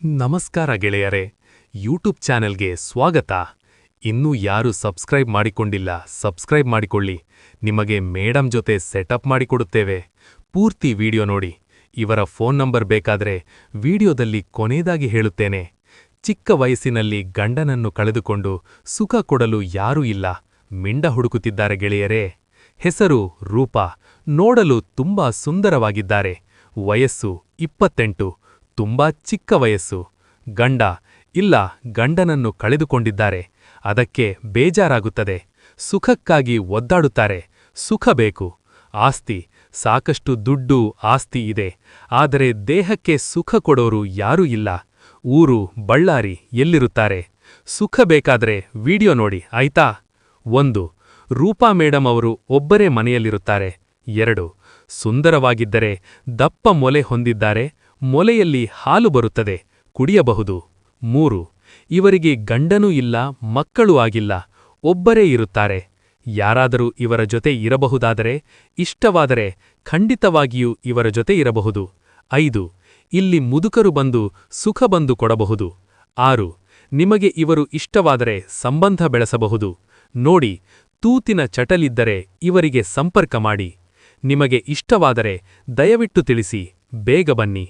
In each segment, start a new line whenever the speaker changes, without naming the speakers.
ನಮಸ್ಕಾರ ಗೆಳೆಯರೇ, ಯೂಟ್ಯೂಬ್ ಚಾನೆಲ್ಗೆ ಸ್ವಾಗತ. ಇನ್ನೂ ಯಾರು ಸಬ್ಸ್ಕ್ರೈಬ್ ಮಾಡಿಕೊಂಡಿಲ್ಲ, ಸಬ್ಸ್ಕ್ರೈಬ್ ಮಾಡಿಕೊಳ್ಳಿ. ನಿಮಗೆ ಮೇಡಮ್ ಜೊತೆ ಸೆಟಪ್ ಮಾಡಿಕೊಡುತ್ತೇವೆ. ಪೂರ್ತಿ ವಿಡಿಯೋ ನೋಡಿ. ಇವರ ಫೋನ್ ನಂಬರ್ ಬೇಕಾದ್ರೆ ವಿಡಿಯೋದಲ್ಲಿ ಕೊನೆಯದಾಗಿ ಹೇಳುತ್ತೇನೆ. ಚಿಕ್ಕ ವಯಸ್ಸಿನಲ್ಲಿ ಗಂಡನನ್ನು ಕಳೆದುಕೊಂಡು ಸುಖ ಕೊಡಲು ಯಾರೂ ಇಲ್ಲ, ಮಿಂಡ ಹುಡುಕುತ್ತಿದ್ದಾರೆ ಗೆಳೆಯರೇ. ಹೆಸರು ರೂಪಾ. ನೋಡಲು ತುಂಬಾ ಸುಂದರವಾಗಿದ್ದಾರೆ. ವಯಸ್ಸು 28, ತುಂಬಾ ಚಿಕ್ಕ ವಯಸ್ಸು. ಗಂಡನನ್ನು ಕಳೆದುಕೊಂಡಿದ್ದಾರೆ. ಅದಕ್ಕೆ ಬೇಜಾರಾಗುತ್ತದೆ. ಸುಖಕ್ಕಾಗಿ ಒದ್ದಾಡುತ್ತಾರೆ. ಸುಖ ಬೇಕು. ಆಸ್ತಿ, ಸಾಕಷ್ಟು ದುಡ್ಡು ಆಸ್ತಿ ಇದೆ. ಆದರೆ ದೇಹಕ್ಕೆ ಸುಖ ಕೊಡೋರು ಯಾರೂ ಇಲ್ಲ. ಊರು ಬಳ್ಳಾರಿ ಎಲ್ಲಿರುತ್ತಾರೆ? ಸುಖ ಬೇಕಾದ್ರೆ ವಿಡಿಯೋ ನೋಡಿ ಆಯ್ತಾ? 1. ರೂಪಾ ಮೇಡಮ್ ಅವರು ಒಬ್ಬರೇ ಮನೆಯಲ್ಲಿರುತ್ತಾರೆ. 2. ಸುಂದರವಾಗಿದ್ದರೆ, ದಪ್ಪ ಮೊಲೆ ಹೊಂದಿದ್ದಾರೆ. ಮೊಲೆಯಲ್ಲಿ ಹಾಲು ಬರುತ್ತದೆ, ಕುಡಿಯಬಹುದು. 3. ಇವರಿಗೆ ಗಂಡನೂ ಇಲ್ಲ, ಮಕ್ಕಳೂ ಆಗಿಲ್ಲ, ಒಬ್ಬರೇ ಇರುತ್ತಾರೆ. ಯಾರಾದರೂ ಇವರ ಜೊತೆ ಇರಬಹುದಾದರೆ, ಇಷ್ಟವಾದರೆ ಖಂಡಿತವಾಗಿಯೂ ಇವರ ಜೊತೆ ಇರಬಹುದು. 5. ಇಲ್ಲಿ ಮುದುಕರು ಬಂದು ಸುಖ ಬಂದು ಕೊಡಬಹುದು. 6. ನಿಮಗೆ ಇವರು ಇಷ್ಟವಾದರೆ ಸಂಬಂಧ ಬೆಳೆಸಬಹುದು. ನೋಡಿ, ತೂತಿನ ಚಟಲಿದ್ದರೆ ಇವರಿಗೆ ಸಂಪರ್ಕ ಮಾಡಿ. ನಿಮಗೆ ಇಷ್ಟವಾದರೆ ದಯವಿಟ್ಟು ತಿಳಿಸಿ, ಬೇಗ ಬನ್ನಿ.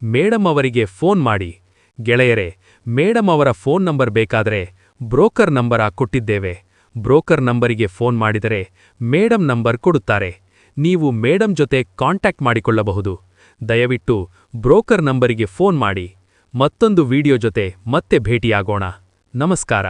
ಮೇಡಮ್ ಅವರಿಗೆ ಫೋನ್ ಮಾಡಿ. ಗೆಳೆಯರೇ, ಮೇಡಮ್ ಅವರ ಫೋನ್ ನಂಬರ್ ಬೇಕಾದರೆ ಬ್ರೋಕರ್ ನಂಬರ ಕೊಟ್ಟಿದ್ದೇವೆ. ಬ್ರೋಕರ್ ನಂಬರಿಗೆ ಫೋನ್ ಮಾಡಿದರೆ ಮೇಡಮ್ ನಂಬರ್ ಕೊಡುತ್ತಾರೆ. ನೀವು ಮೇಡಮ್ ಜೊತೆ ಕಾಂಟ್ಯಾಕ್ಟ್ ಮಾಡಿಕೊಳ್ಳಬಹುದು. ದಯವಿಟ್ಟು ಬ್ರೋಕರ್ ನಂಬರಿಗೆ ಫೋನ್ ಮಾಡಿ. ಮತ್ತೊಂದು ವಿಡಿಯೋ ಜೊತೆ ಮತ್ತೆ ಭೇಟಿಯಾಗೋಣ. ನಮಸ್ಕಾರ.